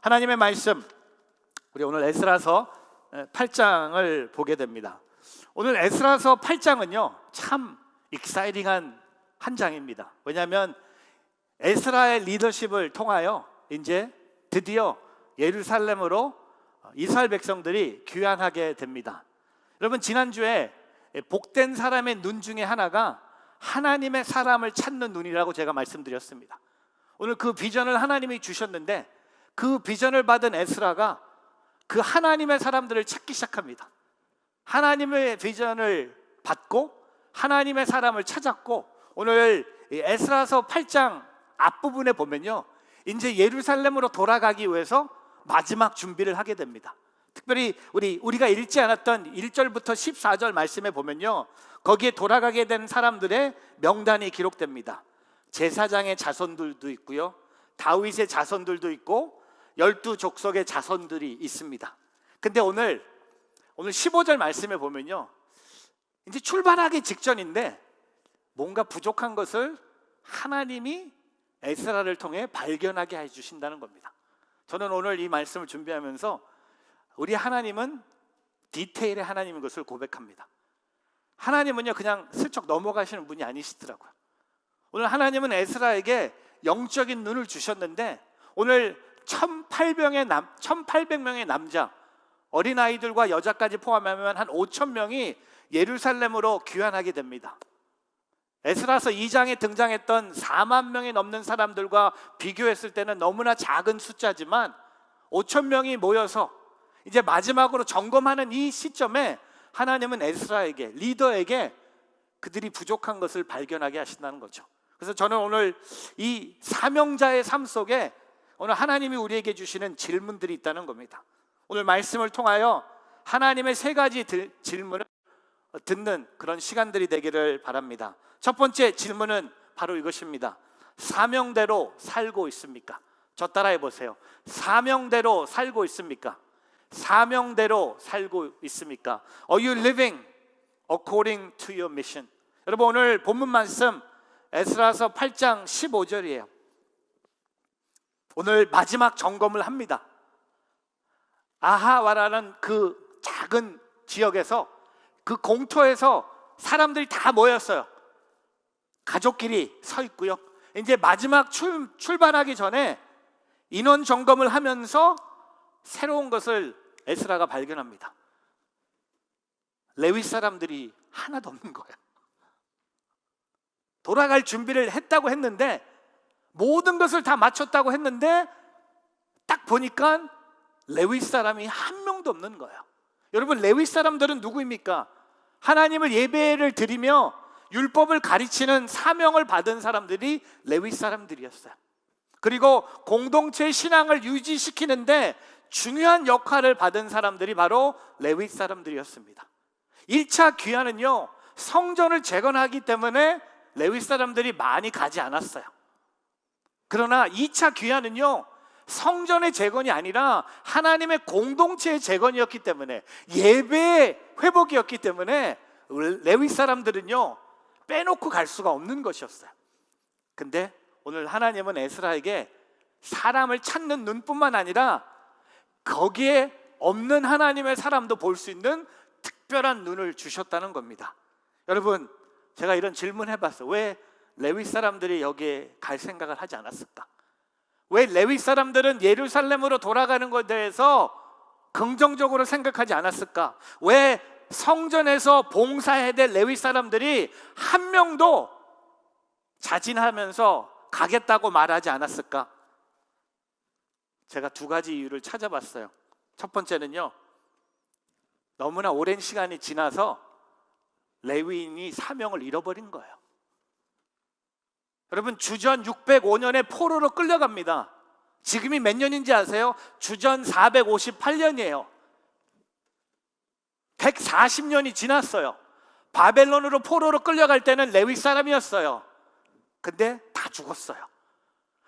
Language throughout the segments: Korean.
하나님의 말씀, 우리 오늘 에스라서 8장을 보게 됩니다. 오늘 에스라서 8장은요 참 익사이팅한 한 장입니다. 왜냐하면 에스라의 리더십을 통하여 이제 드디어 예루살렘으로 이스라엘 백성들이 귀환하게 됩니다. 여러분, 지난주에 복된 사람의 눈 중에 하나가 하나님의 사람을 찾는 눈이라고 제가 말씀드렸습니다. 오늘 그 비전을 하나님이 주셨는데 그 비전을 받은 에스라가 그 하나님의 사람들을 찾기 시작합니다. 하나님의 비전을 받고 하나님의 사람을 찾았고, 오늘 에스라서 8장 앞부분에 보면요 이제 예루살렘으로 돌아가기 위해서 마지막 준비를 하게 됩니다. 특별히 우리가 읽지 않았던 1절부터 14절 말씀에 보면요 거기에 돌아가게 된 사람들의 명단이 기록됩니다. 제사장의 자손들도 있고요, 다윗의 자손들도 있고 12족속의 자손들이 있습니다. 근데 오늘 15절 말씀에 보면요 이제 출발하기 직전인데 뭔가 부족한 것을 하나님이 에스라를 통해 발견하게 해주신다는 겁니다. 저는 오늘 이 말씀을 준비하면서 우리 하나님은 디테일의 하나님인 것을 고백합니다. 하나님은요 그냥 슬쩍 넘어가시는 분이 아니시더라고요. 오늘 하나님은 에스라에게 영적인 눈을 주셨는데 오늘 1800명의 남자, 어린아이들과 여자까지 포함하면 한 5,000명이 예루살렘으로 귀환하게 됩니다. 에스라서 2장에 등장했던 4만 명이 넘는 사람들과 비교했을 때는 너무나 작은 숫자지만 5,000명이 모여서 이제 마지막으로 점검하는 이 시점에 하나님은 에스라에게, 리더에게 그들이 부족한 것을 발견하게 하신다는 거죠. 그래서 저는 오늘 이 사명자의 삶 속에 오늘 하나님이 우리에게 주시는 질문들이 있다는 겁니다. 오늘 말씀을 통하여 하나님의 세 가지 질문을 듣는 그런 시간들이 되기를 바랍니다. 첫 번째 질문은 바로 이것입니다. 사명대로 살고 있습니까? 저 따라해 보세요. 사명대로 살고 있습니까? 사명대로 살고 있습니까? Are you living according to your mission? 여러분, 오늘 본문 말씀 에스라서 8장 15절이에요. 오늘 마지막 점검을 합니다. 아하와라는 그 작은 지역에서, 그 공터에서 사람들이 다 모였어요. 가족끼리 서 있고요. 이제 마지막 출발하기 전에 인원 점검을 하면서 새로운 것을 에스라가 발견합니다. 레위 사람들이 하나도 없는 거예요. 돌아갈 준비를 했다고 했는데, 모든 것을 다 마쳤다고 했는데 딱 보니까 레위 사람이 한 명도 없는 거예요. 여러분, 레위 사람들은 누구입니까? 하나님을 예배를 드리며 율법을 가르치는 사명을 받은 사람들이 레위 사람들이었어요. 그리고 공동체의 신앙을 유지시키는데 중요한 역할을 받은 사람들이 바로 레위 사람들이었습니다. 1차 귀환은요 성전을 재건하기 때문에 레위 사람들이 많이 가지 않았어요. 그러나 2차 귀환은요 성전의 재건이 아니라 하나님의 공동체의 재건이었기 때문에, 예배의 회복이었기 때문에 레위 사람들은요 빼놓고 갈 수가 없는 것이었어요. 근데 오늘 하나님은 에스라에게 사람을 찾는 눈뿐만 아니라 거기에 없는 하나님의 사람도 볼 수 있는 특별한 눈을 주셨다는 겁니다. 여러분, 제가 이런 질문 해봤어요. 왜 레위 사람들이 여기에 갈 생각을 하지 않았을까? 왜 레위 사람들은 예루살렘으로 돌아가는 것에 대해서 긍정적으로 생각하지 않았을까? 왜 성전에서 봉사해야 될 레위 사람들이 한 명도 자진하면서 가겠다고 말하지 않았을까? 제가 두 가지 이유를 찾아봤어요. 첫 번째는요, 너무나 오랜 시간이 지나서 레위인이 사명을 잃어버린 거예요. 여러분, 주전 605년에 포로로 끌려갑니다. 지금이 몇 년인지 아세요? 주전 458년이에요 140년이 지났어요. 바벨론으로 포로로 끌려갈 때는 레위 사람이었어요. 근데 다 죽었어요.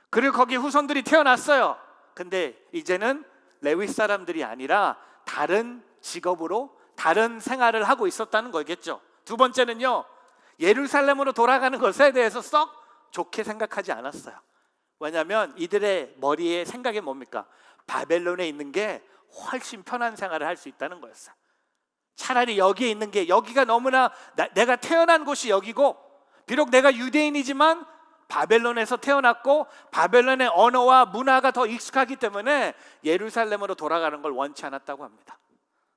그리고 거기 후손들이 태어났어요. 근데 이제는 레위 사람들이 아니라 다른 직업으로 다른 생활을 하고 있었다는 거겠죠. 두 번째는요, 예루살렘으로 돌아가는 것에 대해서 썩 좋게 생각하지 않았어요. 왜냐하면 이들의 머리에 생각이 뭡니까? 바벨론에 있는 게 훨씬 편한 생활을 할 수 있다는 거였어요. 차라리 여기에 있는 게, 여기가 너무나 내가 태어난 곳이 여기고, 비록 내가 유대인이지만 바벨론에서 태어났고 바벨론의 언어와 문화가 더 익숙하기 때문에 예루살렘으로 돌아가는 걸 원치 않았다고 합니다.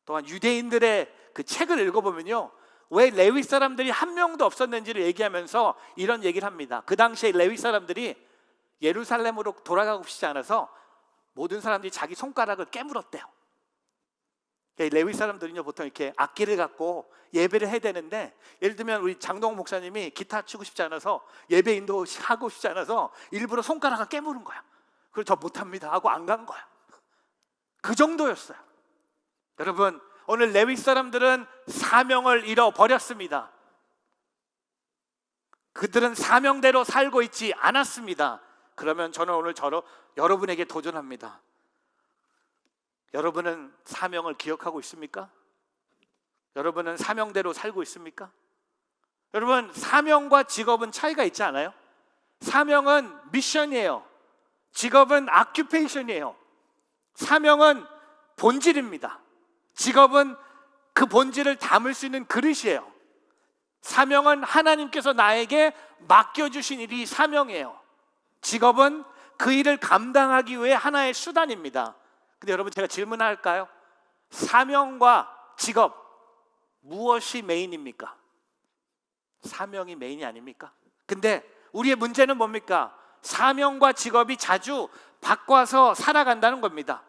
또한 유대인들의 그 책을 읽어보면요, 왜 레위 사람들이 한 명도 없었는지를 얘기하면서 이런 얘기를 합니다. 그 당시에 레위 사람들이 예루살렘으로 돌아가고 싶지 않아서 모든 사람들이 자기 손가락을 깨물었대요. 레위 사람들은요, 보통 이렇게 악기를 갖고 예배를 해야 되는데, 예를 들면 우리 장동훈 목사님이 기타 치고 싶지 않아서, 예배 인도하고 싶지 않아서 일부러 손가락을 깨무는 거야. 그걸 저 못합니다 하고 안 간 거야. 그 정도였어요. 여러분, 오늘 레위 사람들은 사명을 잃어버렸습니다. 그들은 사명대로 살고 있지 않았습니다. 그러면 저는 오늘 여러분에게 도전합니다. 여러분은 사명을 기억하고 있습니까? 여러분은 사명대로 살고 있습니까? 여러분, 사명과 직업은 차이가 있지 않아요? 사명은 미션이에요. 직업은 아큐페이션이에요. 사명은 본질입니다. 직업은 그 본질을 담을 수 있는 그릇이에요. 사명은 하나님께서 나에게 맡겨주신 일이 사명이에요. 직업은 그 일을 감당하기 위해 하나의 수단입니다. 근데 여러분, 제가 질문할까요? 사명과 직업, 무엇이 메인입니까? 사명이 메인이 아닙니까? 근데 우리의 문제는 뭡니까? 사명과 직업이 자주 바꿔서 살아간다는 겁니다.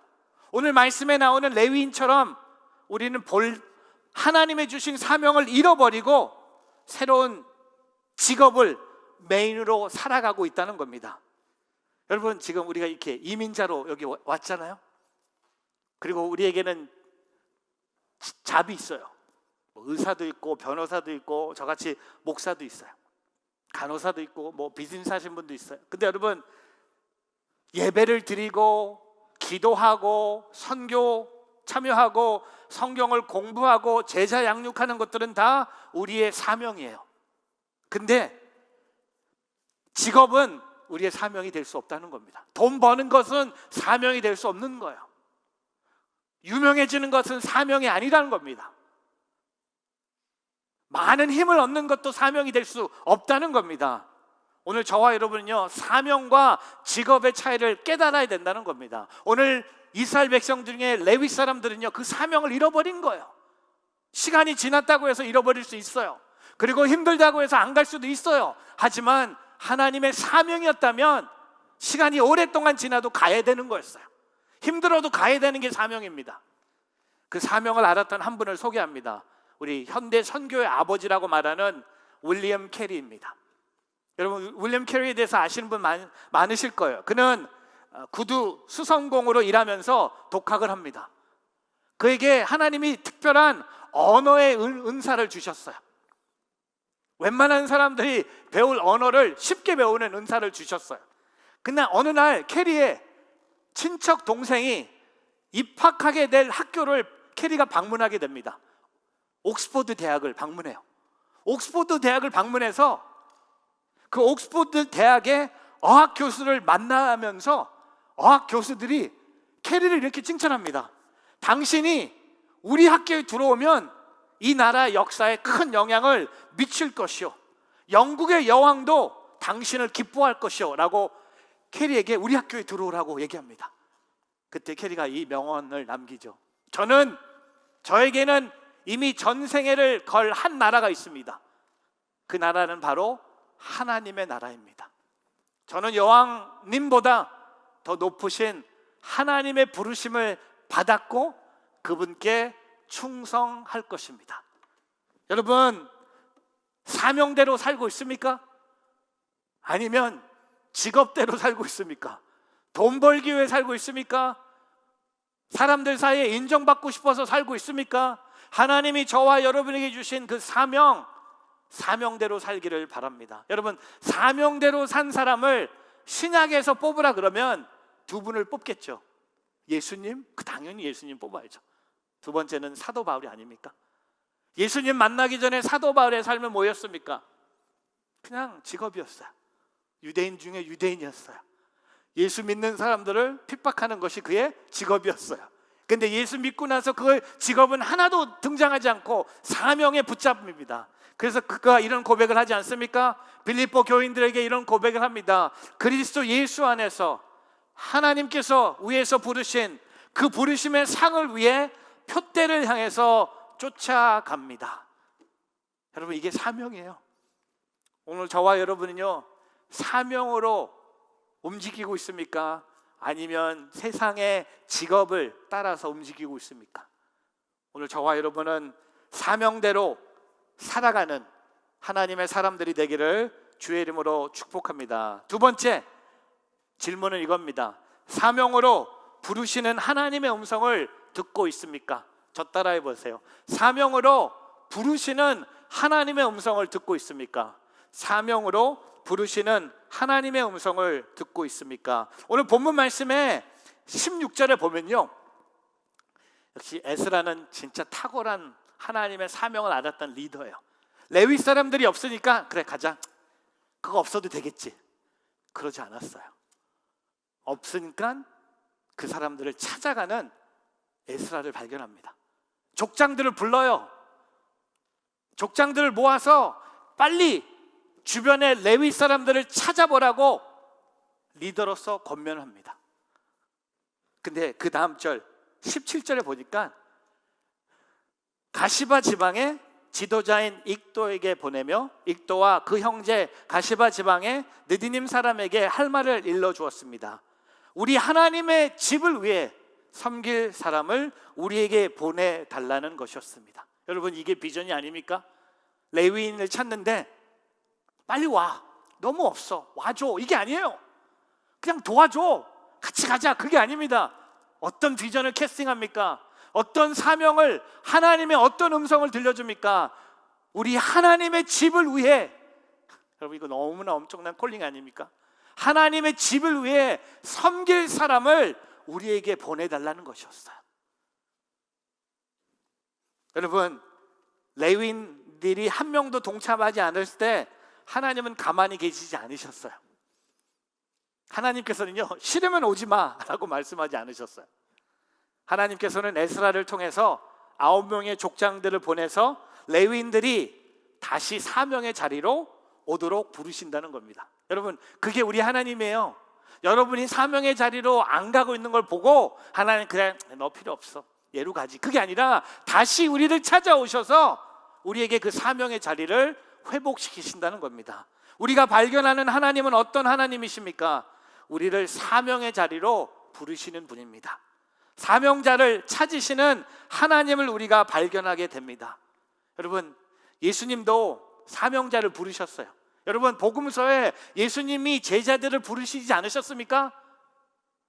오늘 말씀에 나오는 레위인처럼 우리는 하나님의 주신 사명을 잃어버리고 새로운 직업을 메인으로 살아가고 있다는 겁니다. 여러분, 지금 우리가 이렇게 이민자로 여기 왔잖아요. 그리고 우리에게는 잡이 있어요. 의사도 있고 변호사도 있고 저같이 목사도 있어요. 간호사도 있고 뭐 비즈니스 하신 분도 있어요. 근데 여러분, 예배를 드리고 기도하고 선교 참여하고 성경을 공부하고 제자 양육하는 것들은 다 우리의 사명이에요. 근데 직업은 우리의 사명이 될 수 없다는 겁니다. 돈 버는 것은 사명이 될 수 없는 거예요. 유명해지는 것은 사명이 아니라는 겁니다. 많은 힘을 얻는 것도 사명이 될 수 없다는 겁니다. 오늘 저와 여러분은요, 사명과 직업의 차이를 깨달아야 된다는 겁니다. 오늘 이스라엘 백성 중에 레위 사람들은요, 그 사명을 잃어버린 거예요. 시간이 지났다고 해서 잃어버릴 수 있어요. 그리고 힘들다고 해서 안 갈 수도 있어요. 하지만 하나님의 사명이었다면 시간이 오랫동안 지나도 가야 되는 거였어요. 힘들어도 가야 되는 게 사명입니다. 그 사명을 알았던 한 분을 소개합니다. 우리 현대 선교의 아버지라고 말하는 윌리엄 캐리입니다. 여러분, 윌리엄 캐리에 대해서 아시는 분 많으실 거예요. 그는 구두 수성공으로 일하면서 독학을 합니다. 그에게 하나님이 특별한 언어의 은사를 주셨어요. 웬만한 사람들이 배울 언어를 쉽게 배우는 은사를 주셨어요. 그날 어느 날 캐리의 친척 동생이 입학하게 될 학교를 캐리가 방문하게 됩니다. 옥스퍼드 대학을 방문해요. 옥스퍼드 대학을 방문해서 그 옥스퍼드 대학의 어학 교수를 만나면서 어학 교수들이 캐리를 이렇게 칭찬합니다. 당신이 우리 학교에 들어오면 이 나라 역사에 큰 영향을 미칠 것이요, 영국의 여왕도 당신을 기뻐할 것이요 라고 캐리에게 우리 학교에 들어오라고 얘기합니다. 그때 캐리가 이 명언을 남기죠. 저에게는 이미 전생애를 걸 한 나라가 있습니다. 그 나라는 바로 하나님의 나라입니다. 저는 여왕님보다 더 높으신 하나님의 부르심을 받았고 그분께 충성할 것입니다. 여러분, 사명대로 살고 있습니까? 아니면 직업대로 살고 있습니까? 돈 벌기 위해 살고 있습니까? 사람들 사이에 인정받고 싶어서 살고 있습니까? 하나님이 저와 여러분에게 주신 그 사명대로 살기를 바랍니다. 여러분, 사명대로 산 사람을 신약에서 뽑으라 그러면 두 분을 뽑겠죠. 예수님? 당연히 예수님 뽑아야죠. 두 번째는 사도 바울이 아닙니까? 예수님 만나기 전에 사도 바울의 삶은 뭐였습니까? 그냥 직업이었어요. 유대인 중에 유대인이었어요. 예수 믿는 사람들을 핍박하는 것이 그의 직업이었어요. 근데 예수 믿고 나서 그 직업은 하나도 등장하지 않고 사명에 붙잡힙니다. 그래서 그가 이런 고백을 하지 않습니까? 빌립보 교인들에게 이런 고백을 합니다. 그리스도 예수 안에서 하나님께서 위에서 부르신 그 부르심의 상을 위해 표대를 향해서 쫓아갑니다. 여러분, 이게 사명이에요. 오늘 저와 여러분은요, 사명으로 움직이고 있습니까? 아니면 세상의 직업을 따라서 움직이고 있습니까? 오늘 저와 여러분은 사명대로 살아가는 하나님의 사람들이 되기를 주의 이름으로 축복합니다. 두 번째 질문은 이겁니다. 사명으로 부르시는 하나님의 음성을 듣고 있습니까? 저 따라해 보세요. 사명으로 부르시는 하나님의 음성을 듣고 있습니까? 사명으로 부르시는 하나님의 음성을 듣고 있습니까? 오늘 본문 말씀에 16절에 보면요, 역시 에스라는 진짜 탁월한 하나님의 사명을 알았던 리더예요. 레위 사람들이 없으니까 그래 가자, 그거 없어도 되겠지, 그러지 않았어요. 없으니까 그 사람들을 찾아가는 에스라를 발견합니다. 족장들을 불러요. 족장들을 모아서 빨리 주변의 레위 사람들을 찾아보라고 리더로서 권면을 합니다. 근데 그 다음 절 17절에 보니까 가시바 지방의 지도자인 익도에게 보내며 익도와 그 형제 가시바 지방의 느디님 사람에게 할 말을 일러주었습니다. 우리 하나님의 집을 위해 섬길 사람을 우리에게 보내달라는 것이었습니다. 여러분, 이게 비전이 아닙니까? 레위인을 찾는데 빨리 와, 너무 없어, 와줘, 이게 아니에요. 그냥 도와줘, 같이 가자, 그게 아닙니다. 어떤 비전을 캐스팅합니까? 어떤 사명을, 하나님의 어떤 음성을 들려줍니까? 우리 하나님의 집을 위해. 여러분, 이거 너무나 엄청난 콜링 아닙니까? 하나님의 집을 위해 섬길 사람을 우리에게 보내달라는 것이었어요. 여러분, 레위인들이 한 명도 동참하지 않을 때 하나님은 가만히 계시지 않으셨어요. 하나님께서는요, 싫으면 오지 마 라고 말씀하지 않으셨어요. 하나님께서는 에스라를 통해서 9명의 족장들을 보내서 레위인들이 다시 사명의 자리로 오도록 부르신다는 겁니다. 여러분, 그게 우리 하나님이에요. 여러분이 사명의 자리로 안 가고 있는 걸 보고 하나님, 그래 너 필요 없어, 얘로 가지, 그게 아니라 다시 우리를 찾아오셔서 우리에게 그 사명의 자리를 회복시키신다는 겁니다. 우리가 발견하는 하나님은 어떤 하나님이십니까? 우리를 사명의 자리로 부르시는 분입니다. 사명자를 찾으시는 하나님을 우리가 발견하게 됩니다. 여러분, 예수님도 사명자를 부르셨어요. 여러분, 복음서에 예수님이 제자들을 부르시지 않으셨습니까?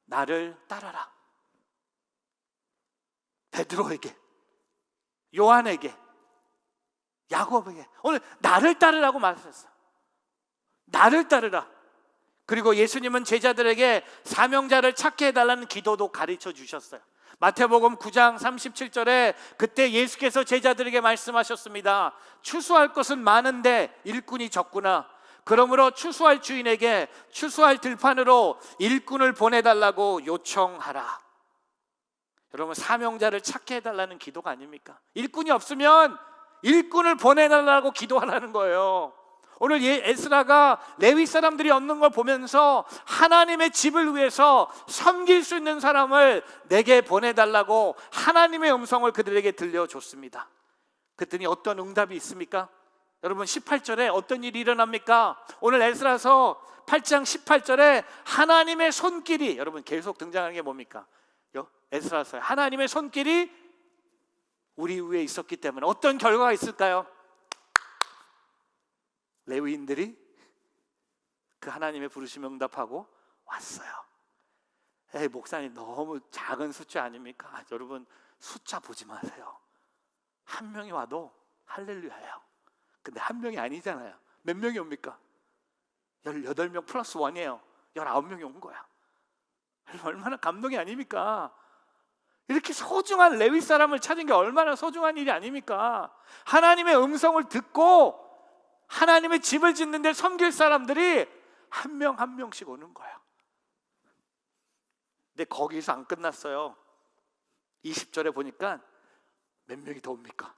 나를 따라라. 베드로에게, 요한에게, 야곱에게 오늘 나를 따르라고 말하셨어요. 나를 따르라. 그리고 예수님은 제자들에게 사명자를 찾게 해달라는 기도도 가르쳐 주셨어요. 마태복음 9장 37절에 그때 예수께서 제자들에게 말씀하셨습니다. 추수할 것은 많은데 일꾼이 적구나. 그러므로 추수할 주인에게 추수할 들판으로 일꾼을 보내달라고 요청하라. 여러분, 사명자를 찾게 해달라는 기도가 아닙니까? 일꾼이 없으면 일꾼을 보내달라고 기도하라는 거예요. 오늘 에스라가 레위 사람들이 없는 걸 보면서 하나님의 집을 위해서 섬길 수 있는 사람을 내게 보내달라고 하나님의 음성을 그들에게 들려줬습니다. 그랬더니 어떤 응답이 있습니까? 여러분, 18절에 어떤 일이 일어납니까? 오늘 에스라서 8장 18절에 하나님의 손길이, 여러분 계속 등장하는 게 뭡니까? 에스라서요, 하나님의 손길이 우리 위에 있었기 때문에 어떤 결과가 있을까요? 레위인들이 그 하나님의 부르심에 응답하고 왔어요. 에이, 목사님 너무 작은 숫자 아닙니까? 여러분, 숫자 보지 마세요. 한 명이 와도 할렐루야예요. 근데 한 명이 아니잖아요. 몇 명이 옵니까? 18명 플러스 1이에요. 19명이 온 거야. 얼마나 감동이 아닙니까? 이렇게 소중한 레위 사람을 찾은 게 얼마나 소중한 일이 아닙니까? 하나님의 음성을 듣고 하나님의 집을 짓는 데 섬길 사람들이 한 명 한 명씩 오는 거야. 근데 거기서 안 끝났어요. 20절에 보니까 몇 명이 더 옵니까?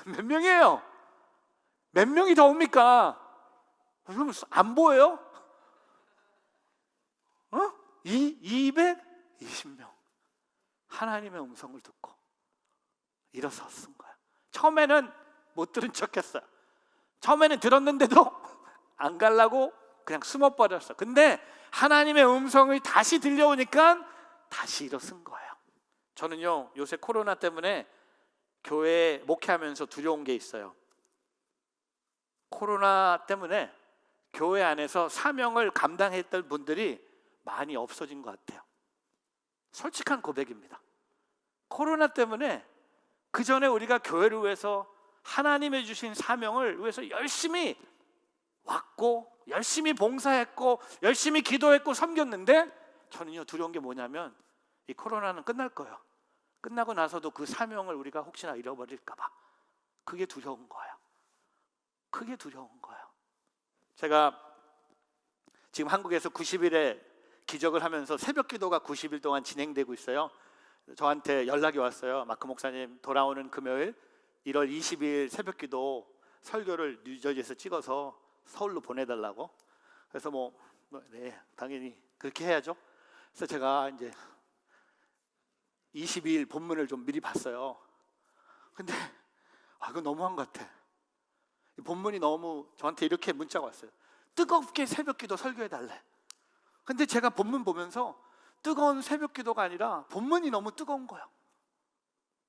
몇 명이에요? 몇 명이 더 옵니까? 그럼 안 보여요? 220명 하나님의 음성을 듣고 일어섰은 거야. 처음에는 못 들은 척했어요. 처음에는 들었는데도 안 가려고 그냥 숨어버렸어. 근데 하나님의 음성이 다시 들려오니까 다시 일어선 거예요. 저는요, 요새 코로나 때문에 교회 목회하면서 두려운 게 있어요. 코로나 때문에 교회 안에서 사명을 감당했던 분들이 많이 없어진 것 같아요. 솔직한 고백입니다. 코로나 때문에 그 전에 우리가 교회를 위해서 하나님의 주신 사명을 위해서 열심히 왔고 열심히 봉사했고 열심히 기도했고 섬겼는데, 저는요 두려운 게 뭐냐면 이 코로나는 끝날 거예요. 끝나고 나서도 그 사명을 우리가 혹시나 잃어버릴까 봐. 그게 두려운 거예요. 그게 두려운 거예요. 제가 지금 한국에서 90일의 기적을 하면서 새벽 기도가 90일 동안 진행되고 있어요. 저한테 연락이 왔어요. 마크 목사님, 돌아오는 금요일 1월 20일 새벽 기도 설교를 뉴저지에서 찍어서 서울로 보내달라고. 그래서 네, 당연히 그렇게 해야죠. 그래서 제가 이제 22일 본문을 좀 미리 봤어요. 근데 이거 너무한 것 같아. 이 본문이 너무, 저한테 이렇게 문자가 왔어요. 뜨겁게 새벽 기도 설교해달래. 근데 제가 본문 보면서 뜨거운 새벽 기도가 아니라 본문이 너무 뜨거운 거예요.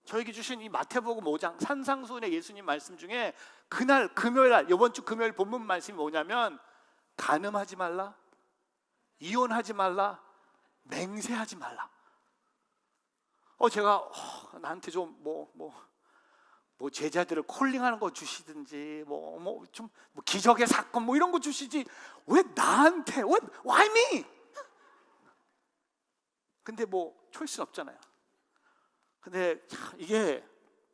저에게 주신 이 마태복음 5장 산상수훈의 예수님 말씀 중에 그날 금요일 날, 이번 주 금요일 본문 말씀이 뭐냐면 간음하지 말라, 이혼하지 말라, 맹세하지 말라. 제가 나한테 좀 제자들을 콜링하는 거 주시든지 좀 기적의 사건 이런 거 주시지 왜 나한테, why me? 근데 초이스는 없잖아요. 근데 이게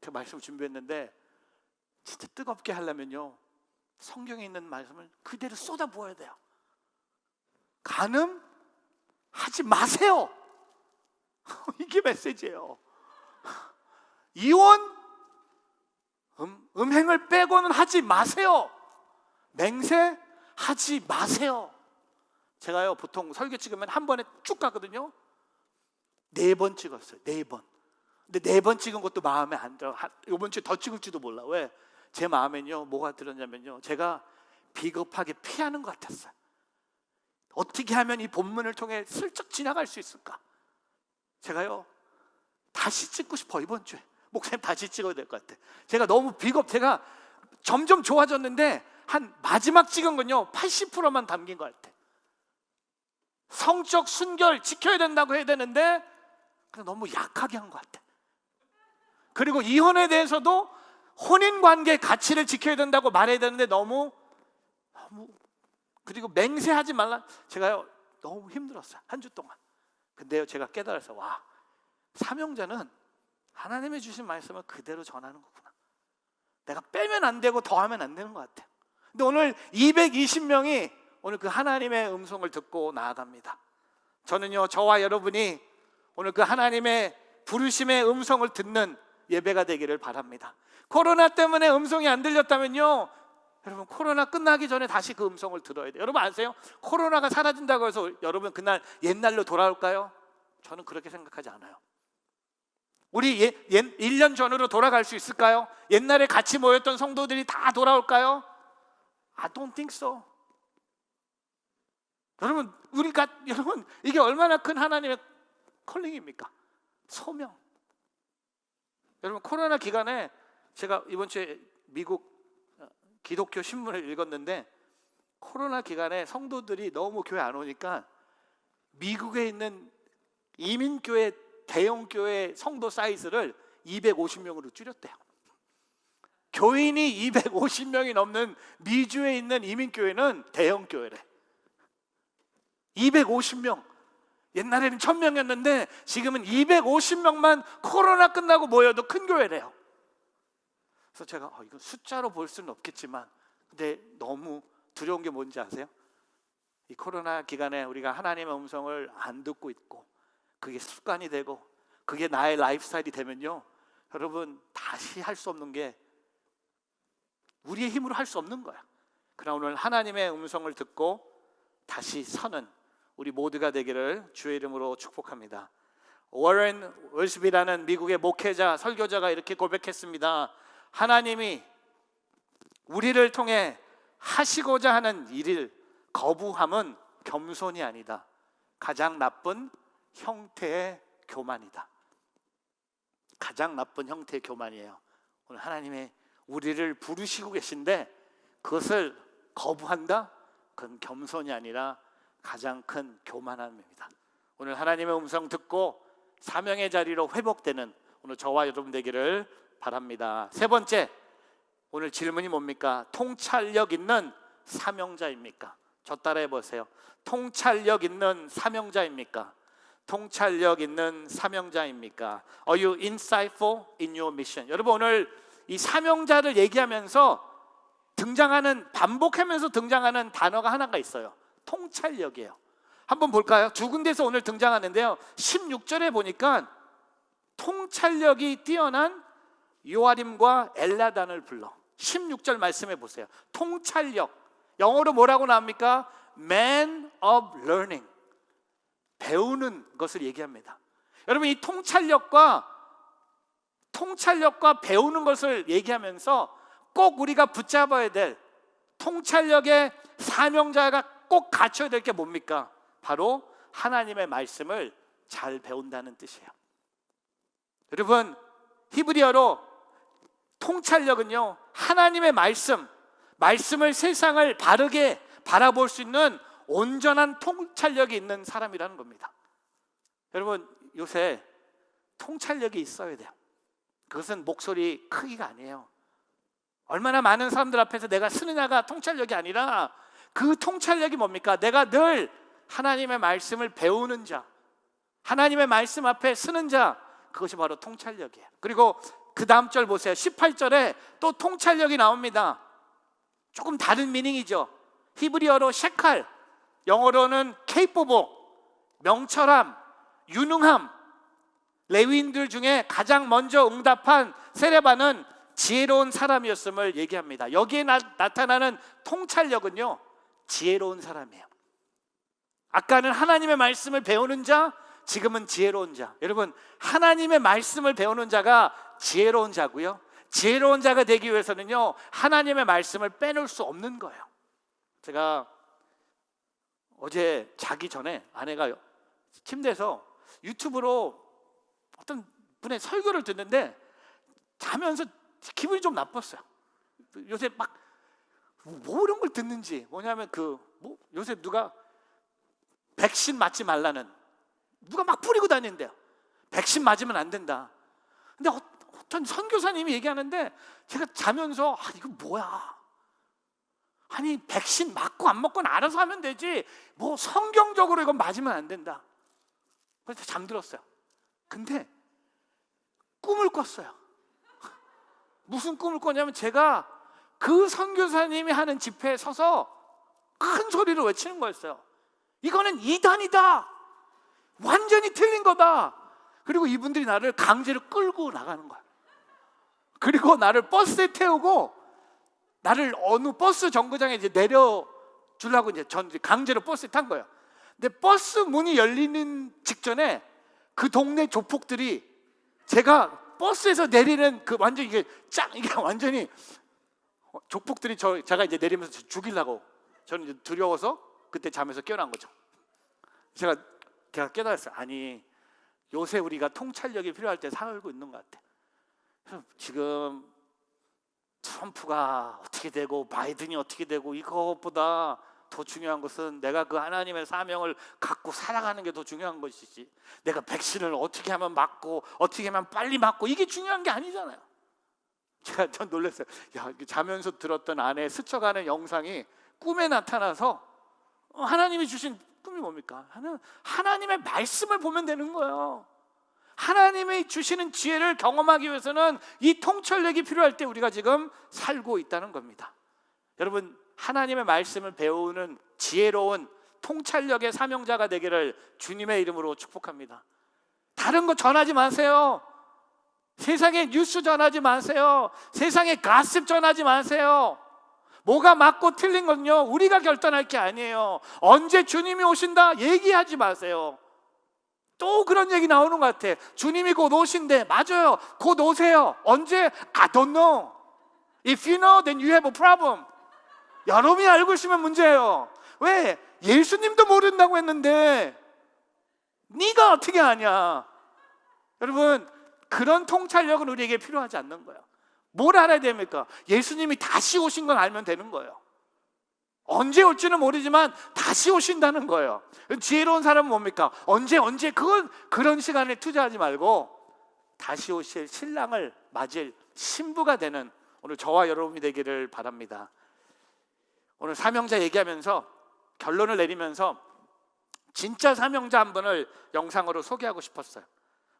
그 말씀을 준비했는데 진짜 뜨겁게 하려면요 성경에 있는 말씀을 그대로 쏟아 부어야 돼요. 간음하지 마세요. 이게 메시지예요. 이혼, 음행을 빼고는 하지 마세요. 맹세하지 마세요. 제가요 보통 설교 찍으면 한 번에 쭉 가거든요. 4번 찍었어요. 4번. 근데 4번 찍은 것도 마음에 안 들어. 이번 주에 더 찍을지도 몰라. 왜? 제 마음엔요 뭐가 들었냐면요, 제가 비겁하게 피하는 것 같았어요. 어떻게 하면 이 본문을 통해 슬쩍 지나갈 수 있을까? 제가요 다시 찍고 싶어. 이번 주에 목사님 다시 찍어야 될 것 같아. 제가 너무 제가 점점 좋아졌는데 한 마지막 찍은 건요 80%만 담긴 것 같아. 성적 순결 지켜야 된다고 해야 되는데 그냥 너무 약하게 한 것 같아. 그리고 이혼에 대해서도 혼인관계의 가치를 지켜야 된다고 말해야 되는데 너무 그리고 맹세하지 말라. 제가요 너무 힘들었어요. 한 주 동안. 근데요 제가 깨달았어요. 와, 사명자는 하나님의 주신 말씀을 그대로 전하는 거구나. 내가 빼면 안 되고 더하면 안 되는 것 같아요. 근데 오늘 220명이 오늘 그 하나님의 음성을 듣고 나아갑니다. 저는요 저와 여러분이 오늘 그 하나님의 부르심의 음성을 듣는 예배가 되기를 바랍니다. 코로나 때문에 음성이 안 들렸다면요 여러분 코로나 끝나기 전에 다시 그 음성을 들어야 돼요. 여러분 아세요? 코로나가 사라진다고 해서 여러분 그날 옛날로 돌아올까요? 저는 그렇게 생각하지 않아요. 우리 1년 전으로 돌아갈 수 있을까요? 옛날에 같이 모였던 성도들이 다 돌아올까요? I don't think so. 여러분 이게 얼마나 큰 하나님의 컬링입니까? 소명. 여러분 코로나 기간에 제가 이번 주에 미국 기독교 신문을 읽었는데 코로나 기간에 성도들이 너무 교회 안 오니까 미국에 있는 이민교회 대형교회 성도 사이즈를 250명으로 줄였대요. 교인이 250명이 넘는 미주에 있는 이민교회는 대형교회래. 250명. 옛날에는 1000명이었는데 지금은 250명만 코로나 끝나고 모여도 큰 교회래요. 그래서 제가 이거 숫자로 볼 수는 없겠지만 근데 너무 두려운 게 뭔지 아세요? 이 코로나 기간에 우리가 하나님의 음성을 안 듣고 있고 그게 습관이 되고 그게 나의 라이프스타일이 되면요, 여러분 다시 할 수 없는 게 우리의 힘으로 할 수 없는 거야. 그러나 오늘 하나님의 음성을 듣고 다시 서는 우리 모두가 되기를 주의 이름으로 축복합니다. 워렌 월스비라는 미국의 목회자, 설교자가 이렇게 고백했습니다. 하나님이 우리를 통해 하시고자 하는 일을 거부함은 겸손이 아니다. 가장 나쁜 형태의 교만이다. 가장 나쁜 형태의 교만이에요. 오늘 하나님의 우리를 부르시고 계신데 그것을 거부한다? 그건 겸손이 아니라 가장 큰 교만함입니다. 오늘 하나님의 음성 듣고 사명의 자리로 회복되는 오늘 저와 여러분 되기를 바랍니다. 세 번째, 오늘 질문이 뭡니까? 통찰력 있는 사명자입니까? 저 따라해 보세요. 통찰력 있는 사명자입니까? 통찰력 있는 사명자입니까? Are you insightful in your mission? 여러분 오늘 이 사명자를 얘기하면서 반복하면서 등장하는 단어가 하나가 있어요. 통찰력이에요. 한번 볼까요? 두 군데서 오늘 등장하는데요, 16절에 보니까 통찰력이 뛰어난 요아림과 엘라단을 불러. 16절 말씀해 보세요. 통찰력, 영어로 뭐라고 나옵니까? Man of learning, 배우는 것을 얘기합니다. 여러분 이 통찰력과 배우는 것을 얘기하면서 꼭 우리가 붙잡아야 될 통찰력의 사명자가 꼭 갖춰야 될 게 뭡니까? 바로 하나님의 말씀을 잘 배운다는 뜻이에요. 여러분 히브리어로 통찰력은요, 하나님의 말씀을 세상을 바르게 바라볼 수 있는 온전한 통찰력이 있는 사람이라는 겁니다. 여러분 요새 통찰력이 있어야 돼요. 그것은 목소리 크기가 아니에요. 얼마나 많은 사람들 앞에서 내가 쓰느냐가 통찰력이 아니라 그 통찰력이 뭡니까? 내가 늘 하나님의 말씀을 배우는 자, 하나님의 말씀 앞에 쓰는 자, 그것이 바로 통찰력이에요. 그리고 그 다음 절 보세요. 18절에 또 통찰력이 나옵니다. 조금 다른 미닝이죠. 히브리어로 셰칼, 영어로는 capable, 명철함, 유능함. 레위인들 중에 가장 먼저 응답한 세레바는 지혜로운 사람이었음을 얘기합니다. 여기에 나타나는 통찰력은요, 지혜로운 사람이에요. 아까는 하나님의 말씀을 배우는 자, 지금은 지혜로운 자. 여러분 하나님의 말씀을 배우는 자가 지혜로운 자고요, 지혜로운 자가 되기 위해서는요, 하나님의 말씀을 빼놓을 수 없는 거예요. 제가 어제 자기 전에 아내가 침대에서 유튜브로 어떤 분의 설교를 듣는데 자면서 기분이 좀 나빴어요. 요새 막 뭐 이런 걸 듣는지, 뭐냐면 요새 누가 백신 맞지 말라는, 누가 막 뿌리고 다니는데요. 백신 맞으면 안 된다. 근데 어떤 선교사님이 얘기하는데 제가 자면서 이거 뭐야? 아니 백신 맞고 안 맞고는 알아서 하면 되지 뭐 성경적으로 이건 맞으면 안 된다. 그래서 잠들었어요. 근데 꿈을 꿨어요. 무슨 꿈을 꿨냐면 제가 그 선교사님이 하는 집회에 서서 큰 소리로 외치는 거였어요. 이거는 이단이다, 완전히 틀린 거다. 그리고 이분들이 나를 강제로 끌고 나가는 거야. 그리고 나를 버스에 태우고 나를 어느 버스 정거장에 이제 내려주려고 전 강제로 버스에 탄 거예요. 근데 버스 문이 열리는 직전에 그 동네 조폭들이 제가 버스에서 내리는 이게 완전히 조폭들이 제가 이제 내리면서 죽이려고, 저는 이제 두려워서 그때 잠에서 깨어난 거죠. 제가 깨달았어요. 아니 요새 우리가 통찰력이 필요할 때 살고 있는 것 같아. 그래서 지금 트럼프가 어떻게 되고 바이든이 어떻게 되고 이것보다 더 중요한 것은 내가 그 하나님의 사명을 갖고 살아가는 게 더 중요한 것이지, 내가 백신을 어떻게 하면 맞고 어떻게 하면 빨리 맞고 이게 중요한 게 아니잖아요. 제가 전 놀랐어요. 자면서 들었던 아내의 스쳐가는 영상이 꿈에 나타나서 하나님이 주신 꿈이 뭡니까? 하나님의 말씀을 보면 되는 거예요. 하나님이 주시는 지혜를 경험하기 위해서는 이 통찰력이 필요할 때 우리가 지금 살고 있다는 겁니다. 여러분 하나님의 말씀을 배우는 지혜로운 통찰력의 사명자가 되기를 주님의 이름으로 축복합니다. 다른 거 전하지 마세요. 세상에 뉴스 전하지 마세요. 세상에 가십 전하지 마세요. 뭐가 맞고 틀린 건요 우리가 결단할 게 아니에요. 언제 주님이 오신다 얘기하지 마세요. 또 그런 얘기 나오는 것 같아. 주님이 곧 오신대. 맞아요, 곧 오세요. 언제? I don't know. If you know, then you have a problem. 여러분이 알고 있으면 문제예요. 왜? 예수님도 모른다고 했는데 네가 어떻게 아냐? 여러분, 그런 통찰력은 우리에게 필요하지 않는 거예요. 뭘 알아야 됩니까? 예수님이 다시 오신 건 알면 되는 거예요. 언제 올지는 모르지만 다시 오신다는 거예요. 지혜로운 사람은 뭡니까? 언제 그건 그런 시간에 투자하지 말고 다시 오실 신랑을 맞을 신부가 되는 오늘 저와 여러분이 되기를 바랍니다. 오늘 사명자 얘기하면서 결론을 내리면서 진짜 사명자 한 분을 영상으로 소개하고 싶었어요.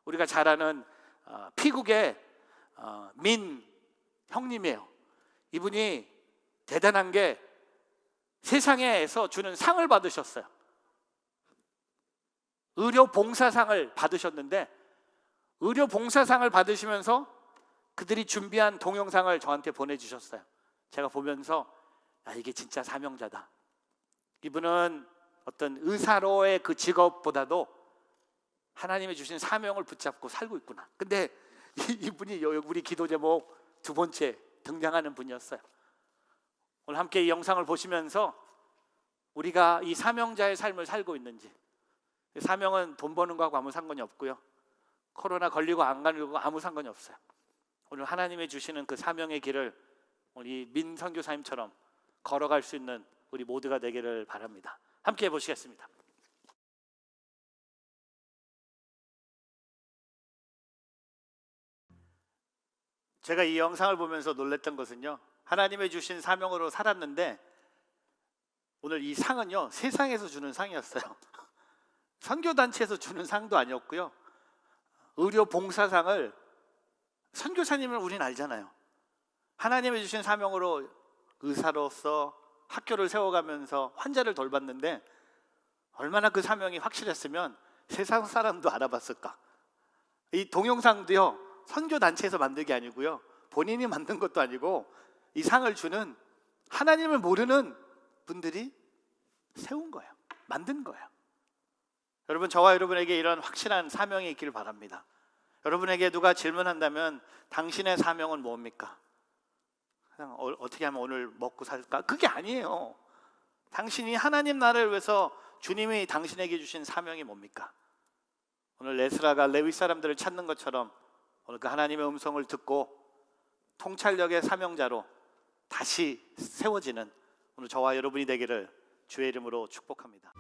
우리가 잘 아는 피국의 민 형님이에요. 이분이 대단한 게 세상에서 주는 상을 받으셨어요. 의료봉사상을 받으셨는데 의료봉사상을 받으시면서 그들이 준비한 동영상을 저한테 보내주셨어요. 제가 보면서 이게 진짜 사명자다. 이분은 어떤 의사로의 그 직업보다도 하나님이 주신 사명을 붙잡고 살고 있구나. 근데 이분이 우리 기도 제목 두 번째 등장하는 분이었어요. 오늘 함께 이 영상을 보시면서 우리가 이 사명자의 삶을 살고 있는지, 사명은 돈 버는 거하고 아무 상관이 없고요, 코로나 걸리고 안 걸리고 아무 상관이 없어요. 오늘 하나님이 주시는 그 사명의 길을 우리 민 선교사님처럼 걸어갈 수 있는 우리 모두가 되기를 바랍니다. 함께 보시겠습니다. 제가 이 영상을 보면서 놀랬던 것은요, 하나님의 주신 사명으로 살았는데 오늘 이 상은요 세상에서 주는 상이었어요. 선교단체에서 주는 상도 아니었고요, 의료봉사상을, 선교사님을 우린 알잖아요. 하나님의 주신 사명으로 의사로서 학교를 세워가면서 환자를 돌봤는데 얼마나 그 사명이 확실했으면 세상 사람도 알아봤을까. 이 동영상도요 선교단체에서 만든 게 아니고요, 본인이 만든 것도 아니고 이 상을 주는 하나님을 모르는 분들이 세운 거예요. 만든 거예요. 여러분, 저와 여러분에게 이런 확실한 사명이 있기를 바랍니다. 여러분에게 누가 질문한다면 당신의 사명은 뭡니까? 그냥 어떻게 하면 오늘 먹고 살까? 그게 아니에요. 당신이 하나님 나라를 위해서 주님이 당신에게 주신 사명이 뭡니까? 오늘 에스라가 레위 사람들을 찾는 것처럼 오늘 그 하나님의 음성을 듣고 통찰력의 사명자로 다시 세워지는 오늘 저와 여러분이 되기를 주의 이름으로 축복합니다.